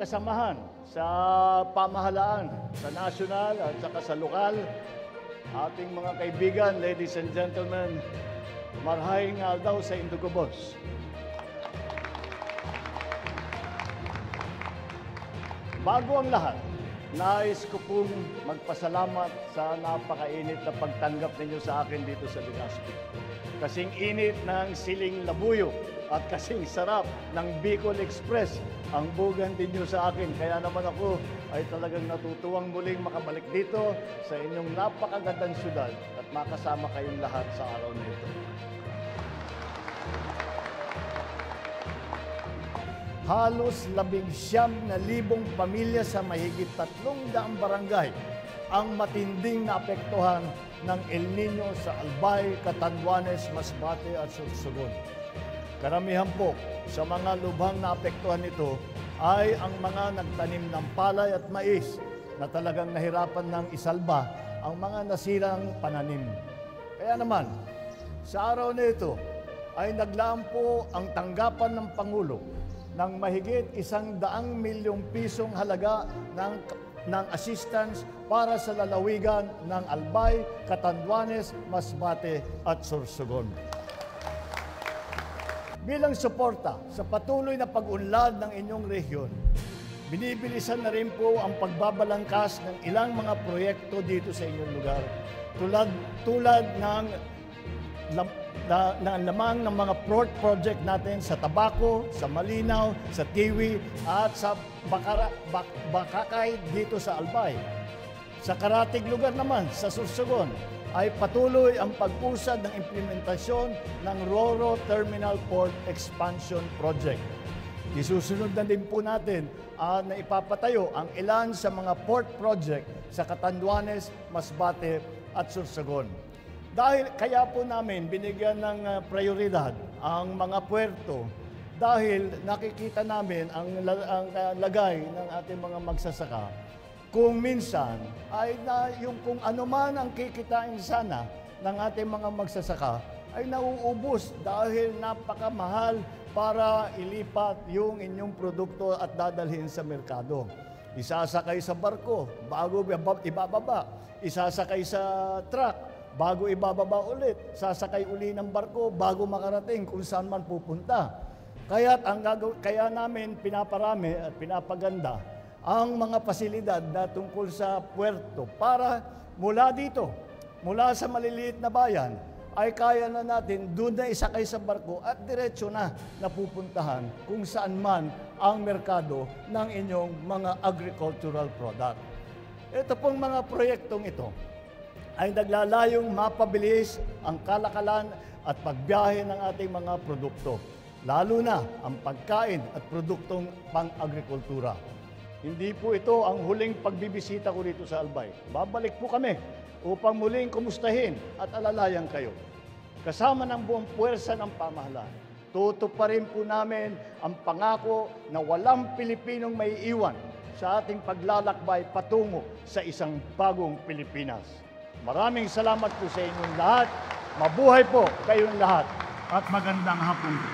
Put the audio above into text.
kasamahan sa pamahalaan, sa nasyonal at saka sa lokal, ating mga kaibigan, ladies and gentlemen, marhaing aldaw sa Indugubos. Bago ang lahat, nais ko pong magpasalamat sa napakainit na pagtanggap ninyo sa akin dito sa Legazpi. Kasing init ng siling labuyo at kasing sarap ng Bicol Express ang bugan ninyo sa akin. Kaya naman ako ay talagang natutuwang muling makabalik dito sa inyong napakagandang syudad at makasama kayong lahat sa araw na ito. Halos 19,000 pamilya sa mahigit 300 barangay ang matinding naapektuhan ng El Nino sa Albay, Catanduanes, Masbate at Sorsogon. Karamihan po sa mga lubhang naapektuhan nito ay ang mga nagtanim ng palay at mais na talagang nahirapan ng isalba ang mga nasirang pananim. Kaya naman, sa araw na ito ay naglaan po ang tanggapan ng Pangulo ng mahigit 100 milyong pisong halaga ng assistance para sa lalawigan ng Albay, Catanduanes, Masbate at Sorsogon. Bilang suporta sa patuloy na pag-unlad ng inyong rehiyon, binibilisan na rin po ang pagbabalangkas ng ilang mga proyekto dito sa inyong lugar tulad ng lamang ng mga project natin sa Tabaco, sa Malinaw, sa Tiwi at sa Bakakay dito sa Albay. Sa karatig lugar naman, sa Sorsogon, ay patuloy ang pag-usad ng implementasyon ng Roro Terminal Port Expansion Project. Isusunod na din po natin na ipapatayo ang ilan sa mga port project sa Catanduanes, Masbate at Sorsogon. Dahil kaya po namin binigyan ng prioridad ang mga puerto dahil nakikita namin ang lagay ng ating mga magsasaka. Kung minsan ay yung kung ano man ang kikitain sana ng ating mga magsasaka ay nauubos dahil napakamahal para ilipat yung inyong produkto at dadalhin sa merkado. Isasakay sa barko bago ibababa, isasakay sa truck bago ibababa ulit, sasakay uli ng barko bago makarating kung saan man pupunta. Kaya namin pinaparami at pinapaganda ang mga pasilidad na tungkol sa puerto para mula dito, mula sa maliliit na bayan, ay kaya na natin doon na isakay sa barko at diretso na napupuntahan kung saan man ang merkado ng inyong mga agricultural product. Ito pong mga proyektong ito ay naglalayong mapabilis ang kalakalan at pagbiyahe ng ating mga produkto, lalo na ang pagkain at produktong pang-agrikultura. Hindi po ito ang huling pagbibisita ko dito sa Albay. Babalik po kami upang muling kumustahin at alalayan kayo. Kasama ng buong puwersa ng pamahalaan, tutuparin po namin ang pangako na walang Pilipinong may iwan sa ating paglalakbay patungo sa isang bagong Pilipinas. Maraming salamat po sa inyong lahat. Mabuhay po kayong lahat at magandang hapon po.